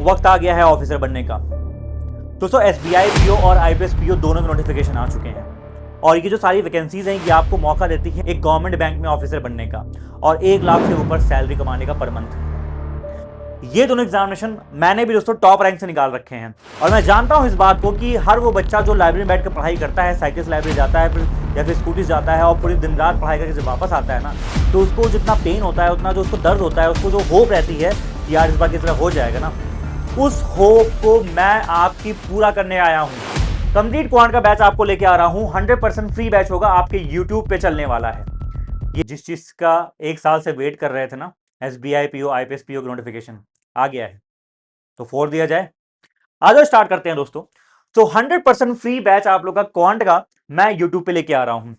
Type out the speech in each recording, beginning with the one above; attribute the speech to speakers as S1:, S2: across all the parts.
S1: वक्त आ गया है ऑफिसर बनने का। दोस्तों एसबीआई पीओ और आईपीएस पीओ दोनों के नोटिफिकेशन आ चुके हैं और ये जो सारी वैकेंसीज हैं ये आपको मौका देती है एक गवर्नमेंट बैंक में ऑफिसर बनने का और 1 लाख से ऊपर सैलरी कमाने का पर मंथ। ये दोनों एग्जामिनेशन मैंने भी दोस्तों टॉप रैंक से निकाल रखे हैं और मैं जानता हूं इस बात को कि हर वो बच्चा जो लाइब्रेरी में बैठ कर पढ़ाई करता है, साइकिल से लाइब्रेरी जाता है फिर या फिर स्कूटी से जाता है और पूरी दिन रात पढ़ाई करके जब वापस आता है ना, तो उसको जितना पेन होता है, उतना जो उसको दर्द होता है, उसको जो होप रहती है कि यार इस बार किस तरह हो जाएगा ना, उस होप को मैं आपकी पूरा करने आया हूं। कंप्लीट क्वांट का बैच आपको लेके आ रहा हूं, 100% फ्री बैच होगा, आपके यूट्यूब पे चलने वाला है। ये जिस चीज का 1 साल से वेट कर रहे थे ना, एसबीआई पीओ आईपीएस पीओ का नोटिफिकेशन आ गया है, तो फोड़ दिया जाए। आज स्टार्ट करते हैं दोस्तों। तो 100% फ्री बैच आप लोग का क्वांट का मैं यूट्यूब पे लेके आ रहा हूं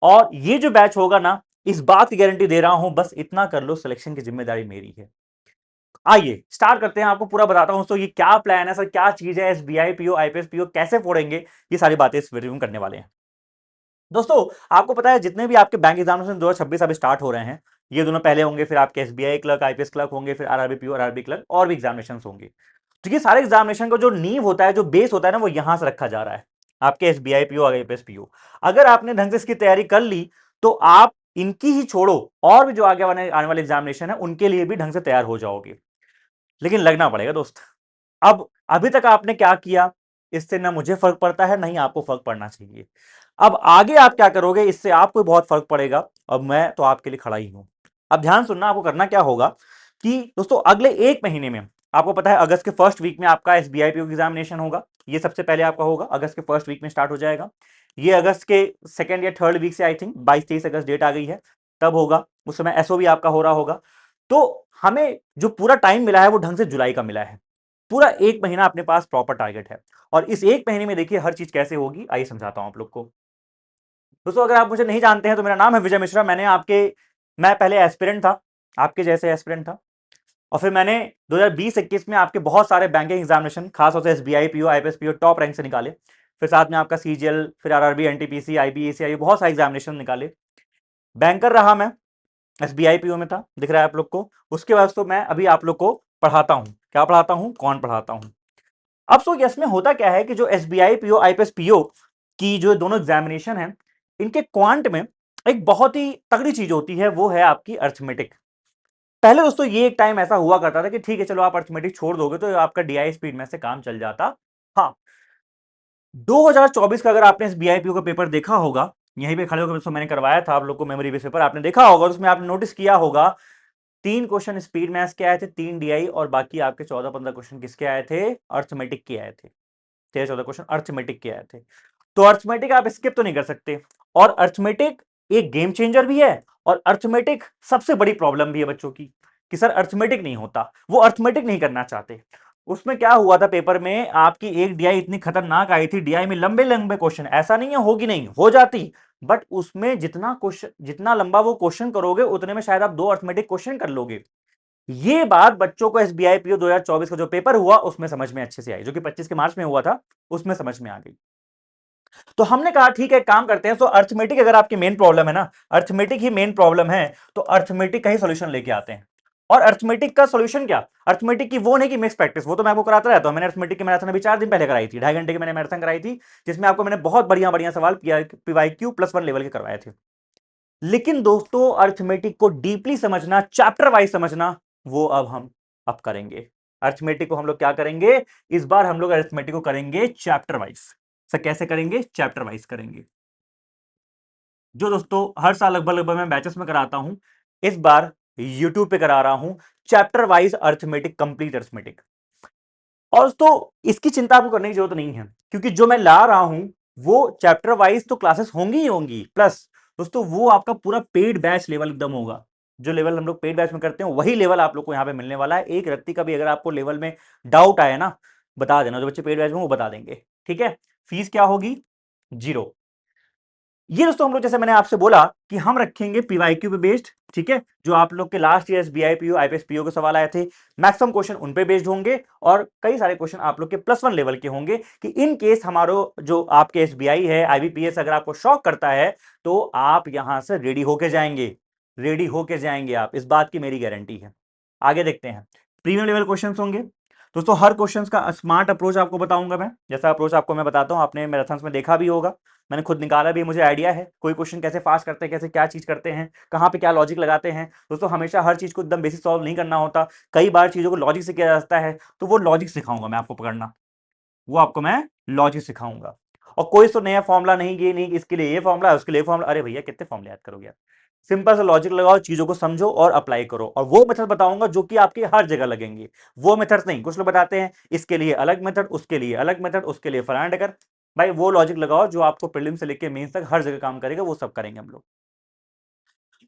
S1: और ये जो बैच होगा ना, इस बात की गारंटी दे रहा हूं, बस इतना कर लो, सिलेक्शन की जिम्मेदारी मेरी है। आइए स्टार्ट करते हैं, आपको पूरा बताता हूं दोस्तों ये क्या प्लान है सर, क्या चीज है, एसबीआई पीओ आईपीएस पीओ कैसे फोड़ेंगे, ये सारी बातें इस वीडियो में करने वाले हैं। दोस्तों आपको पता है जितने भी आपके बैंक एग्जामिनेशन 2026 अभी स्टार्ट हो रहे हैं, ये दोनों पहले होंगे, फिर आपके एसबीआई क्लर्क आईपीएस क्लर्क होंगे, फिर आरआरबी पीओ आरआरबी क्लर्क और भी एग्जामिनेशन होंगे। तो ये सारे एग्जामिनेशन का जो नींव होता है, जो बेस होता है ना, वो यहां से रखा जा रहा है, आपके एसबीआई पीओ आईपीएस पीओ। अगर आपने ढंग से इसकी तैयारी कर ली तो आप इनकी ही छोड़ो और भी जो आगे आने वाले एग्जामिनेशन है उनके लिए भी ढंग से तैयार हो जाओगे। लेकिन लगना पड़ेगा दोस्त। अब अभी तक आपने क्या किया, इससे ना मुझे फर्क पड़ता है, नहीं आपको फर्क पड़ना चाहिए। अब आगे आप क्या करोगे, इससे आपको बहुत फर्क पड़ेगा और मैं तो आपके लिए खड़ा ही हूं। अब ध्यान सुनना, आपको करना क्या होगा कि दोस्तों अगले 1 महीने में, आपको पता है अगस्त के फर्स्ट वीक में आपका एसबीआई पीओ एग्जामिनेशन होगा, ये सबसे पहले आपका होगा, अगस्त के फर्स्ट वीक में स्टार्ट हो जाएगा। ये अगस्त के सेकेंड या थर्ड वीक से आई थिंक 22-23 अगस्त डेट आ गई है, तब होगा। उस समय एसओ भी आपका हो रहा होगा। तो हमें जो पूरा टाइम मिला है वो ढंग से जुलाई का मिला है। पूरा 1 महीना अपने पास प्रॉपर टारगेट है और इस 1 महीने में देखिए हर चीज कैसे होगी, आइए समझाता हूं आप लोग को। दोस्तों अगर आप मुझे नहीं जानते हैं तो मेरा नाम है विजय मिश्रा। मैं पहले एस्पिरेंट था, आपके जैसे एस्पिरेंट था, और फिर मैंने 2020-21 में आपके बहुत सारे बैंकिंग एग्जामिनेशन, खासतौर से SBI PO IPS PO top rank से निकाले। फिर साथ में आपका सीजीएल, फिर आरआरबी एनटीपीसी आईबीएसई, बहुत सारे एग्जामिनेशन निकाले। बैंकर रहा मैं, एसबीआई पीओ में था, दिख रहा है आप लोग को। उसके बाद तो मैं अभी आप लोग को पढ़ाता हूं, क्या पढ़ाता हूं, कौन पढ़ाता हूं। अब सो इसमें होता क्या है कि जो एसबीआई पीओ आईपीएस पीओ की जो दोनों एग्जामिनेशन है, इनके क्वांट में एक बहुत ही तगड़ी चीज होती है, वो है आपकी अर्थमेटिक। पहले दोस्तों ये एक टाइम ऐसा हुआ करता था कि ठीक है चलो आप अर्थमेटिक छोड़ दोगे तो आपका डीआई स्पीड में से काम चल जाता। हाँ, 2024 का अगर आपने एसबीआई पीओ का पेपर देखा होगा, यहीं पे खड़े होकर दोस्तों मैंने करवाया था आप लोग को मेमोरी बेस पेपर, आपने देखा होगा, उसमें आपने नोटिस किया होगा 3 क्वेश्चन स्पीड मैथ्स के आए थे, 3 डीआई, और बाकी आपके 14-15 क्वेश्चन किसके आए थे, अर्थमेटिक के आए थे। 13-14 क्वेश्चन अर्थमेटिक के आए थे। तो अर्थमेटिक आप स्किप तो नहीं कर सकते, और अर्थमेटिक एक गेम चेंजर भी है और अर्थमेटिक सबसे बड़ी प्रॉब्लम भी है बच्चों की कि सर अर्थमेटिक नहीं होता, वो अर्थमेटिक नहीं करना चाहते। उसमें क्या हुआ था, पेपर में आपकी एक डीआई इतनी खतरनाक आई थी, डीआई में लंबे लंबे क्वेश्चन, ऐसा नहीं है होगी नहीं, हो जाती, बट उसमें जितना क्वेश्चन, जितना लंबा वो क्वेश्चन करोगे उतने में शायद आप 2 अर्थमेटिक क्वेश्चन कर लोगे। ये बात बच्चों को एसबीआई पीओ 2024 का जो पेपर हुआ उसमें समझ में अच्छे से आई, जो कि 25 के मार्च में हुआ था, उसमें समझ में आ गई। तो हमने कहा ठीक है काम करते हैं, तो अर्थमेटिक अगर आपकी मेन प्रॉब्लम है ना, अर्थमेटिक ही मेन प्रॉब्लम है, तो अर्थमेटिक का ही सॉल्यूशन लेके आते हैं। और अर्थमेटिक का सॉल्यूशन क्या, अर्थमेटिक की वो नहीं कि मिक्स प्रैक्टिस, वो तो मैं आपको कराता रहता हूं। मैंने अर्थमेटिक की मैराथन अभी 4 दिन पहले कराई थी, 2.5 घंटे की मैंने मैराथन कराई थी, जिसमें आपको मैंने बहुत बढ़िया बढ़िया सवाल पीवाईक्यू +1 लेवल के करवाए थे। लेकिन दोस्तों अर्थमेटिक को डीपली समझना, चैप्टर वाइज समझना, वो अब करेंगे। अर्थमेटिक को हम लोग क्या करेंगे, इस बार हम लोग अर्थमेटिक को करेंगे चैप्टर वाइज। सर कैसे करेंगे, चैप्टर वाइज करेंगे। जो दोस्तों हर साल लगभग लगभग मैं बैचेस में कराता हूं, इस बार यूट्यूब पे करा रहा हूं chapter wise arithmetic, complete arithmetic. और दोस्तों इसकी चिंता आपको करने की जरूरत नहीं है, क्योंकि जो मैं ला रहा हूं वो चैप्टर वाइज तो क्लासेस होंगी ही होंगी, प्लस दोस्तों वो आपका पूरा पेड बैच लेवल एकदम होगा। जो लेवल हम लोग पेड बैच में करते हैं वही लेवल आप लोग को यहां पे मिलने वाला है। एक रत्ती का भी अगर आपको लेवल में डाउट आए ना, बता देना, जो बच्चे पेड बैच में वो बता देंगे, ठीक है। फीस क्या होगी, 0। ये दोस्तों हम लोग, जैसे मैंने आपसे बोला कि हम रखेंगे पीवाईक्यू पे बेस्ड, ठीक है। जो आप लोग के last year SBI PO IPS PO के सवाल आए थे, मैक्सिमम क्वेश्चन उन पे बेस्ड होंगे और कई सारे क्वेश्चन आप लोग के +1 लेवल के होंगे कि इन केस हमारो जो आपके एसबीआई है, आईबीपीएस अगर आपको शॉक करता है तो आप यहां से रेडी होके जाएंगे, रेडी होके जाएंगे आप, इस बात की मेरी गारंटी है। आगे देखते हैं, प्रीमियम लेवल क्वेश्चन होंगे। दोस्तों हर क्वेश्चंस का स्मार्ट अप्रोच आपको बताऊंगा मैं, जैसा अप्रोच आपको मैं बताता हूं, आपने मैराथन्स में देखा भी होगा, मैंने खुद निकाला भी, मुझे आइडिया है कोई क्वेश्चन कैसे पास करते हैं, कैसे क्या चीज करते हैं, कहाँ पे क्या लॉजिक लगाते हैं। दोस्तों हमेशा हर चीज को एकदम बेसिक सॉल्व नहीं करना होता, कई बार चीजों को लॉजिक से किया जाता है, तो वो लॉजिक सिखाऊंगा मैं आपको पकड़ना, वो आपको मैं लॉजिक सिखाऊंगा। और कोई तो नया फॉर्मुला नहीं, ये नहीं इसके लिए ये फॉर्मुला है उसके लिए फॉर्मुला, अरे भैया कितने फॉर्मुले याद करोगे आप, सिंपल सा लॉजिक लगाओ, चीजों को समझो और अप्लाई करो, और वो मेथड बताऊंगा जो कि आपके हर जगह लगेंगे। वो मेथड नहीं, कुछ लोग बताते हैं इसके लिए अलग मेथड, उसके लिए अलग मेथड, उसके लिए फलाना डगर, भाई वो लॉजिक लगाओ जो आपको प्रीलिम से लेके मेंस तक हर जगह काम करेगा, वो सब करेंगे हम लोग।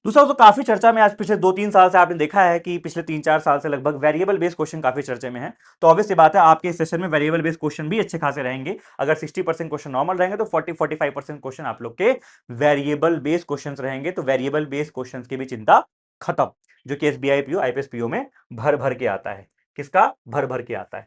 S1: दूसरा तो काफी चर्चा में आज पिछले 2-3 साल से आपने देखा है कि पिछले 3-4 साल से लगभग वेरिएबल बेस्ड क्वेश्चन काफी चर्चे में है। तो ऑब्वियस सी बात है आपके इस सेशन में वेरिएबल बेस्ड क्वेश्चन भी अच्छे खासे रहेंगे। अगर 60% क्वेश्चन नॉर्मल रहेंगे तो 40-45% क्वेश्चन आप लोग के वेरिएबल बेस्ड क्वेश्चन रहेंगे। तो वेरिएबल बेस्ड क्वेश्चन की भी चिंता खत्म, जो कि एसबीआई पीओ आईपीएस पीओ में भर भर के आता है। किसका भर भर के आता है?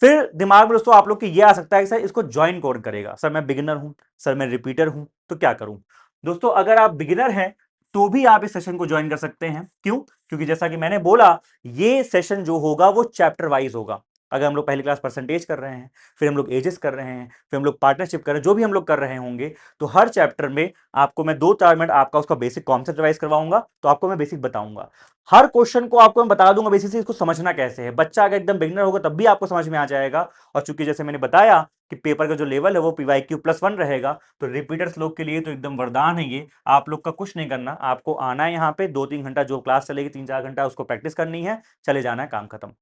S1: फिर दिमाग में दोस्तों आप लोग के ये आ सकता है कि सर इसको ज्वाइन कौन करेगा, सर मैं बिगिनर हूं, सर मैं रिपीटर हूं, तो क्या करूं? दोस्तों अगर आप बिगिनर हैं तो भी आप इस सेशन को ज्वाइन कर सकते हैं। क्यों? क्योंकि जैसा कि मैंने बोला, ये सेशन जो होगा वो चैप्टर वाइज होगा। अगर हम लोग पहली क्लास परसेंटेज कर रहे हैं, फिर हम लोग एजेस कर रहे हैं, फिर हम लोग पार्टनरशिप कर रहे हैं, जो भी हम लोग कर रहे होंगे, तो हर चैप्टर में आपको मैं 2-4 मिनट आपका उसका बेसिक कॉन्सेप्ट रिवाइज करवाऊंगा, तो आपको मैं बेसिक बताऊंगा। हर क्वेश्चन को आपको मैं बता दूंगा बेसिक से इसको समझना कैसे है। बच्चा अगर एकदम बिगिनर होगा तब भी आपको समझ में आ जाएगा। और चूंकि जैसे मैंने बताया कि पेपर का जो लेवल है वो PYQ+1 रहेगा, तो रिपीटर्स लोग के लिए तो एकदम वरदान है ये। आप लोग का कुछ नहीं करना, आपको आना है यहाँ पे, 2-3 घंटा जो क्लास चलेगी, 3-4 घंटा उसको प्रैक्टिस करनी है, चले जाना है, काम खत्म।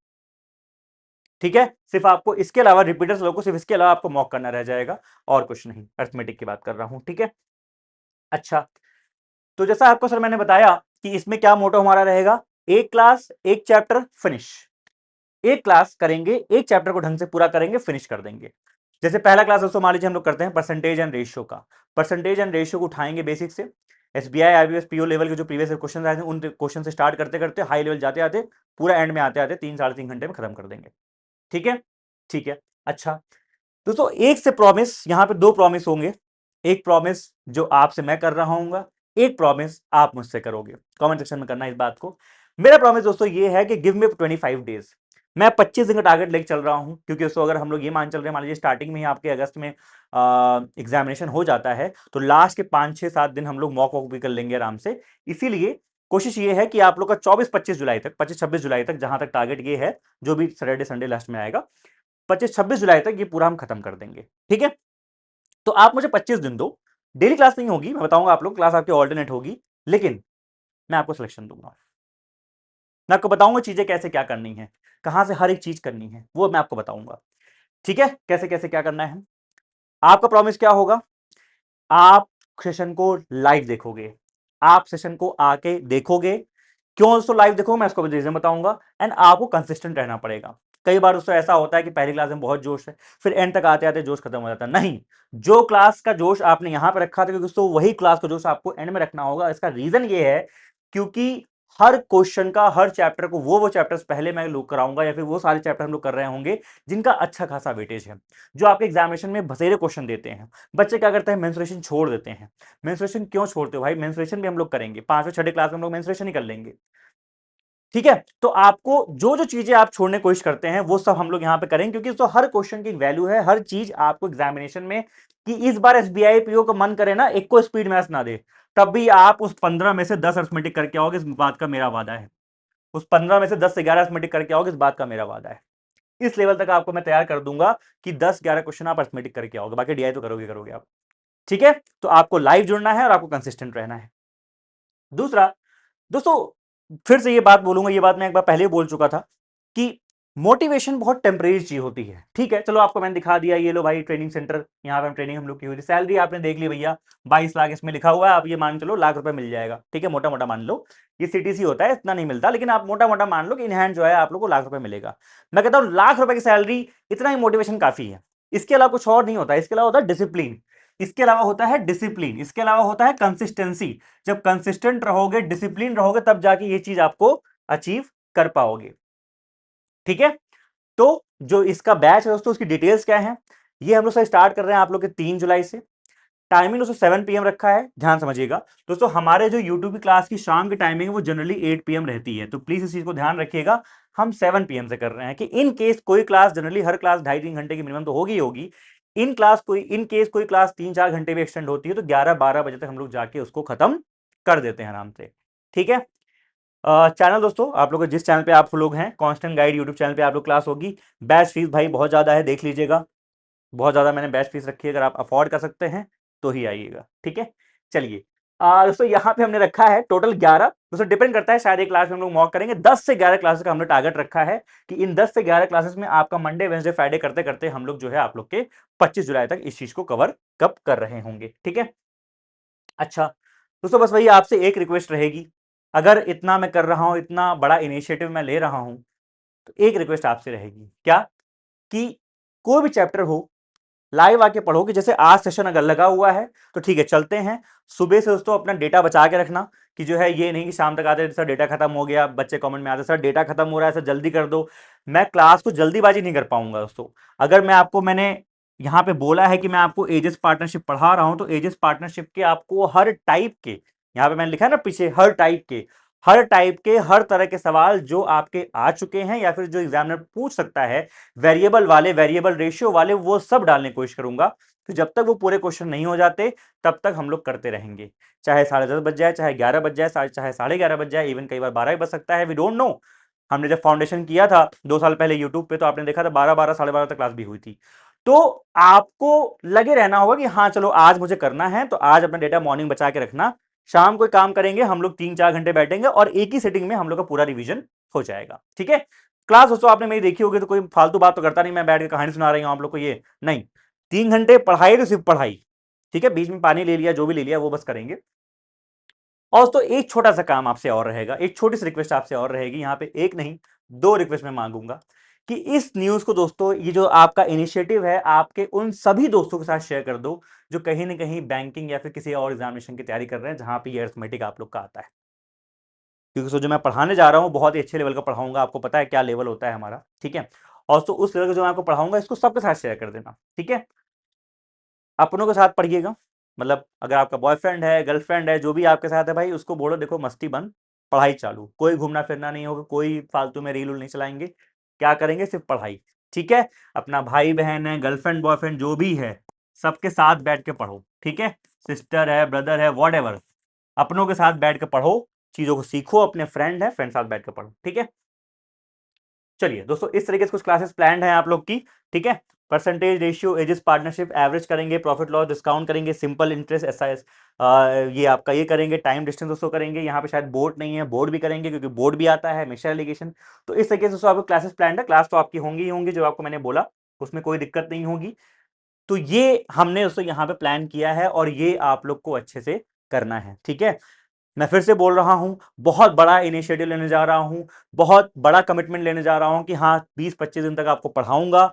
S1: ठीक है, सिर्फ आपको इसके अलावा रिपीटर्स लोगों को सिर्फ इसके अलावा आपको मॉक करना रह जाएगा, और कुछ नहीं। अर्थमेटिक की बात कर रहा हूं, ठीक है। अच्छा, तो जैसा आपको सर मैंने बताया कि इसमें क्या मोटो हमारा रहेगा, एक क्लास एक चैप्टर फिनिश। एक क्लास करेंगे, एक चैप्टर को ढंग से पूरा करेंगे, फिनिश कर देंगे। जैसे पहला क्लास दोस्तों मान लीजिए हम लोग करते हैं परसेंटेज एंड रेशियो का। परसेंटेज एंड रेशियो को उठाएंगे बेसिक से, एसबीआई आईबीएस पीओ लेवल के जो प्रीवियस क्वेश्चन आए थे उन क्वेश्चन से स्टार्ट करते करते हाई लेवल जाते आते पूरा एंड में आते आते 3-3.5 घंटे में खत्म कर देंगे। ठीक है, ठीक है। अच्छा दोस्तों, एक से प्रॉमिस, यहां पे 2 प्रॉमिस होंगे। एक प्रॉमिस जो आपसे मैं कर रहा हूँ, एक प्रॉमिस आप मुझसे करोगे। कमेंट सेक्शन में करना इस बात को। मेरा प्रॉमिस दोस्तों ये है कि गिव मी 25 डेज। मैं 25 दिन का टारगेट लेके चल रहा हूं, क्योंकि दोस्तों अगर हम लोग ये मान चल रहे हैं, मान लीजिए स्टार्टिंग में ही आपके अगस्त में एग्जामिनेशन हो जाता है, तो लास्ट के 5-6-7 दिन हम लोग मॉक वॉक भी कर लेंगे आराम से। इसीलिए कोशिश ये है कि आप लोग का 24-25 जुलाई तक, 25-26 जुलाई तक, जहां तक टारगेट ये है, जो भी सैटरडे संडे लास्ट में आएगा, 25-26 जुलाई तक ये पूरा हम खत्म कर देंगे। ठीक है, तो आप मुझे 25 दिन दो। डेली क्लास नहीं होगी, मैं बताऊंगा आप लोग, क्लास आपकी ऑल्टरनेट होगी, लेकिन मैं आपको सिलेक्शन दूंगा। मैं आपको बताऊंगा चीजें कैसे क्या करनी है, कहां से हर एक चीज करनी है, वो मैं आपको बताऊंगा। ठीक है, कैसे कैसे क्या करना है। आपका प्रॉमिस क्या होगा, आप सेशन को लाइव देखोगे, आप सेशन को आके देखोगे। क्यों दोस्तों लाइव देखोगे, मैं इसको रीजन बताऊंगा। एंड आपको कंसिस्टेंट रहना पड़ेगा। कई बार दोस्तों ऐसा होता है कि पहली क्लास में बहुत जोश है, फिर एंड तक आते आते जोश खत्म हो जाता है। नहीं, जो क्लास का जोश आपने यहां पर रखा था, क्योंकि दोस्तों वही क्लास का जोश आपको एंड में रखना होगा। इसका रीजन ये है क्योंकि हर क्वेश्चन का, हर चैप्टर को वो चैप्टर्स पहले मैं लोग कराऊंगा, या फिर वो सारे चैप्टर हम लोग कर रहे होंगे जिनका अच्छा खासा वेटेज है, जो आपके एग्जामिनेशन में बसेरे क्वेश्चन देते हैं। बच्चे क्या करते हैं, मेंस्ट्रुएशन छोड़ देते हैं। मेंस्ट्रुएशन क्यों छोड़ते हो भाई, मेंस्ट्रुएशन भी हम लोग करेंगे, 5वीं 6वीं क्लास में हम लोग मेंस्ट्रुएशन ही कर लेंगे। ठीक है, तो आपको जो जो चीजें आप छोड़ने की कोशिश करते हैं वो सब हम लोग यहां पे करेंगे, क्योंकि तो हर क्वेश्चन की वैल्यू है, हर चीज आपको एग्जामिनेशन में, कि इस बार एसबीआई पीओ का मन करे ना एक को स्पीड मैथ्स ना दे, तब भी आप उस 15 में से 10 अर्थमेटिक करके आओगे, इस बात का मेरा वादा है। उस 15 में से 10 से 11 अर्थमेटिक करके आओगे, इस बात का मेरा वादा है। इस लेवल तक आपको मैं तैयार कर दूंगा कि 10-11 क्वेश्चन आप अर्थमेटिक करके आओगे, बाकी डीआई तो करोगे करोगे आप। ठीक है, तो आपको लाइव जुड़ना है और आपको कंसिस्टेंट रहना है। दूसरा दोस्तों, फिर से ये बात बोलूंगा, ये बात मैं एक बार पहले बोल चुका था कि मोटिवेशन बहुत टेम्परेरी चीज होती है। ठीक है, चलो आपको मैंने दिखा दिया, ये लो भाई ट्रेनिंग सेंटर, यहाँ पे हम ट्रेनिंग हम लोग की हुई थी, सैलरी आपने देख ली भैया, 22 लाख इसमें लिखा हुआ है, आप ये मान चलो लाख रुपए मिल जाएगा। ठीक है, मोटा मोटा मान लो, ये सीटीसी होता है, इतना नहीं मिलता, लेकिन आप मोटा मोटा मान लो कि इन हैंड जो है आप लोग को लाख रुपए मिलेगा। मैं कहता हूँ लाख रुपए की सैलरी, इतना ही मोटिवेशन काफी है। इसके अलावा कुछ और नहीं होता, इसके अलावा होता है डिसिप्लिन, इसके अलावा होता है डिसिप्लिन, इसके अलावा होता है कंसिस्टेंसी। जब कंसिस्टेंट रहोगे, डिसिप्लिन रहोगे, तब जाके ये चीज आपको अचीव कर पाओगे। ठीक है, तो जो इसका बैच है दोस्तों, उसकी डिटेल्स क्या है, ये हम लोग से स्टार्ट कर रहे हैं आप लोग के 3 जुलाई से। टाइमिंग दोस्तों 7 PM रखा है, ध्यान समझिएगा दोस्तों। हमारे जो यूट्यूब की क्लास की शाम की टाइमिंग है वो जनरली 8 PM रहती है, तो प्लीज इस चीज को ध्यान रखिएगा। हम 7 PM से कर रहे हैं कि इन केस कोई क्लास, जनरली हर क्लास 2.5-3 घंटे की मिनिमम तो होगी होगी, इन केस कोई क्लास 3-4 घंटे भी एक्सटेंड होती है तो 11-12 बजे तक हम लोग जाके उसको खत्म कर देते हैं आराम से, ठीक है। चैनल दोस्तों, आप लोग जिस चैनल पे आप लोग हैं, कांस्टेंट गाइड यूट्यूब चैनल पे आप लोग क्लास होगी। बैच फीस भाई बहुत ज्यादा है, देख लीजिएगा, बहुत ज्यादा मैंने बैच फीस रखी है, अगर आप अफोर्ड कर सकते हैं तो ही आइएगा, ठीक है। चलिए दोस्तों, यहाँ पे हमने रखा है टोटल 11। दोस्तों डिपेंड करता है, शायद एक क्लास में हम लोग मॉक करेंगे। 10 से 11 क्लासेस का हमने टारगेट रखा है कि इन 10 से 11 क्लासेस में आपका मंडे वेडनेसडे फ्राइडे करते करते हम लोग जो है आप लोग के 25 जुलाई तक इस चीज को कवर कब कर रहे होंगे, ठीक है। अच्छा दोस्तों, बस वही आपसे एक रिक्वेस्ट रहेगी, अगर इतना मैं कर रहा हूं, इतना बड़ा इनिशिएटिव मैं ले रहा हूं, तो एक रिक्वेस्ट आपसे रहेगी, क्या कि कोई भी चैप्टर हो लाइव आके पढ़ो। कि जैसे आज सेशन अगर लगा हुआ है तो ठीक है, चलते हैं। सुबह से दोस्तों अपना डेटा बचा के रखना, कि जो है ये नहीं कि शाम तक आते सर डेटा खत्म हो गया, बच्चे कमेंट में आते सर डेटा खत्म हो रहा है, सर जल्दी कर दो। मैं क्लास को जल्दीबाजी नहीं कर पाऊंगा दोस्तों। अगर मैंने यहाँ पे बोला है कि मैं आपको एजेस पार्टनरशिप पढ़ा रहा हूं, तो एजेस पार्टनरशिप के आपको हर टाइप के, यहाँ पे मैंने लिखा है ना पीछे, हर टाइप के हर तरह के सवाल जो आपके आ चुके हैं या फिर जो एग्जामिनर पूछ सकता है, वेरिएबल वाले, वेरिएबल रेशियो वाले, वो सब डालने की कोशिश करूंगा। तो जब तक वो पूरे क्वेश्चन नहीं हो जाते तब तक हम लोग करते रहेंगे, चाहे 10:30 बज जाए, चाहे 11 बज जाए, चाहे 11:30 बज जाए, इवन कई बार 12 भी बज सकता है, वी डोंट नो। हमने जब फाउंडेशन किया था 2 साल पहले यूट्यूब पे, तो आपने देखा था 12-12 12:30 तक क्लास भी हुई थी। तो आपको लगे रहना होगा कि हाँ चलो आज मुझे करना है, तो आज अपना डेटा मॉर्निंग बचा के रखना, शाम को काम करेंगे हम लोग, 3-4 घंटे बैठेंगे और एक ही सेटिंग में हम लोग का पूरा रिवीजन हो जाएगा, ठीक है। क्लास दोस्तों आपने मेरी देखी होगी, तो कोई फालतू बात तो करता नहीं, मैं बैठ के कहानी सुना रही हूं आप लोग को, ये नहीं। 3 घंटे पढ़ाई तो सिर्फ पढ़ाई, ठीक है, बीच में पानी ले लिया, जो भी ले लिया वो बस करेंगे। और तो एक छोटा सा काम आपसे और रहेगा, एक छोटी सी रिक्वेस्ट आपसे और रहेगी, यहाँ पे एक नहीं 2 रिक्वेस्ट मैं मांगूंगा कि इस न्यूज को दोस्तों, ये जो आपका इनिशिएटिव है, आपके उन सभी दोस्तों के साथ शेयर कर दो जो कहीं ना कहीं बैंकिंग या फिर किसी और एग्जामिनेशन की तैयारी कर रहे हैं जहां पे ये अरिथमेटिक आप लोग का आता है। क्योंकि जो मैं पढ़ाने जा रहा हूँ बहुत ही अच्छे लेवल का पढ़ाऊंगा, आपको पता है क्या लेवल होता है हमारा, ठीक है। और तो उस लेवल का जो मैं आपको पढ़ाऊंगा इसको सबके साथ शेयर कर देना, ठीक है। अपनों के साथ पढ़िएगा, मतलब अगर आपका बॉयफ्रेंड है, गर्लफ्रेंड है, जो भी आपके साथ है भाई, उसको बोलो देखो मस्ती बंद, पढ़ाई चालू, कोई घूमना फिरना नहीं होगा, कोई फालतू में रील उल नहीं चलाएंगे, क्या करेंगे, सिर्फ पढ़ाई, ठीक है। अपना भाई बहन है, गर्लफ्रेंड बॉयफ्रेंड जो भी है, सबके साथ बैठ के पढ़ो, ठीक है। सिस्टर है, ब्रदर है, वॉट एवर, अपनों के साथ बैठ के पढ़ो, चीजों को सीखो, अपने फ्रेंड है, फ्रेंड साथ बैठ के पढ़ो, ठीक है। चलिए दोस्तों, इस तरीके से कुछ क्लासेस प्लान्ड हैं आप लोग की, ठीक है। Percentage ratio, ages partnership, average करेंगे, प्रॉफिट लॉस डिस्काउंट करेंगे, सिंपल इंटरेस्ट एसआईएस, ये आपका ये करेंगे, टाइम डिस्टेंस दोस्तों करेंगे, यहाँ पे शायद बोर्ड नहीं है, बोर्ड भी करेंगे क्योंकि बोर्ड भी आता है, मिक्सचर एलिगेशन। तो इस तरीके से दोस्तों आपको क्लासेस प्लान्ड है, क्लास तो आपकी होंगी ही होंगी, जो आपको मैंने बोला उसमें कोई दिक्कत नहीं होगी। तो ये हमने दोस्तों यहाँ पे प्लान किया है और ये आप लोग को अच्छे से करना है, ठीक है। मैं फिर से बोल रहा हूं, बहुत बड़ा इनिशिएटिव लेने जा रहा हूं, बहुत बड़ा कमिटमेंट लेने जा रहा हूं कि हाँ 20-25 दिन तक आपको पढ़ाऊंगा।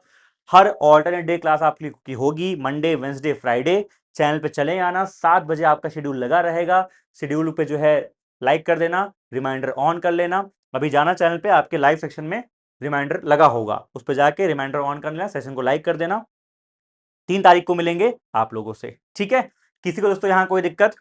S1: हर ऑल्टरनेट डे क्लास आपकी होगी, मंडे वेंसडे फ्राइडे। चैनल पे चले आना, 7 बजे आपका शेड्यूल लगा रहेगा। शेड्यूल पे जो है लाइक कर देना, रिमाइंडर ऑन कर लेना। अभी जाना चैनल पे, आपके लाइव सेक्शन में रिमाइंडर लगा होगा, उस पर जाके रिमाइंडर ऑन कर लेना, सेशन को लाइक कर देना। 3 तारीख को मिलेंगे आप लोगों से, ठीक है। किसी को दोस्तों यहाँ कोई दिक्कत,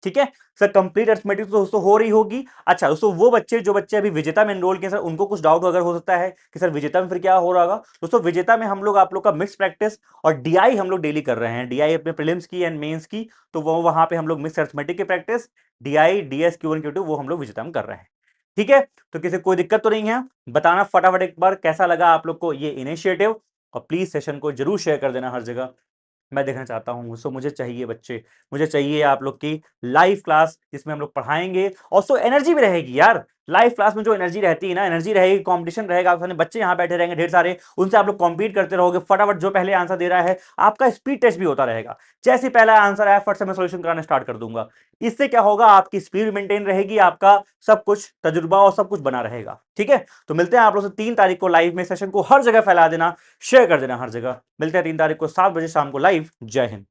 S1: ठीक है। सर कंप्लीट अरिथमेटिक तो दोस्तों हो रही होगी। अच्छा दोस्तों, वो बच्चे जो बच्चे अभी विजेता में एनरोल किए, सर उनको कुछ डाउट अगर हो सकता है कि सर विजेता में फिर क्या हो रहा होगा। दोस्तों विजेता में हम लोग आप लोग का मिक्स प्रैक्टिस और डीआई हम लोग डेली कर रहे हैं, डीआई अपने प्रीलिम्स की एंड मेंस की, तो वो वहां पे हम लोग मिक्स अरिथमेटिक की practice, DI DS Q1 Q2 वो हम लोग विजेता में कर रहे हैं, ठीक है। तो किसी कोई दिक्कत तो नहीं है, बताना फटाफट एक बार कैसा लगा आप लोग को ये इनिशिएटिव, और प्लीज सेशन को जरूर शेयर कर देना हर जगह। मैं देखना चाहता हूँ, सो मुझे चाहिए बच्चे, मुझे चाहिए आप लोग की लाइव क्लास जिसमें हम लोग पढ़ाएंगे, और सो एनर्जी भी रहेगी यार। लाइव क्लास में जो एनर्जी रहती है ना, एनर्जी रहेगी, कंपटीशन रहेगा, आपके सामने बच्चे यहाँ बैठे रहेंगे ढेर सारे, उनसे आप लोग कॉम्पीट करते रहोगे, फटाफट जो पहले आंसर दे रहा है, आपका स्पीड टेस्ट भी होता रहेगा। जैसे पहला आंसर आया फट से मैं सोल्यूशन कराना स्टार्ट कर दूंगा। इससे क्या होगा, आपकी स्पीड मेंटेन रहेगी, आपका सब कुछ तजुर्बा और सब कुछ बना रहेगा, ठीक है। तो मिलते हैं आप लोग से 3 तारीख को लाइव में, सेशन को हर जगह फैला देना, शेयर कर देना हर जगह। मिलते हैं 3 तारीख को 7 बजे शाम को लाइव। जय हिंद।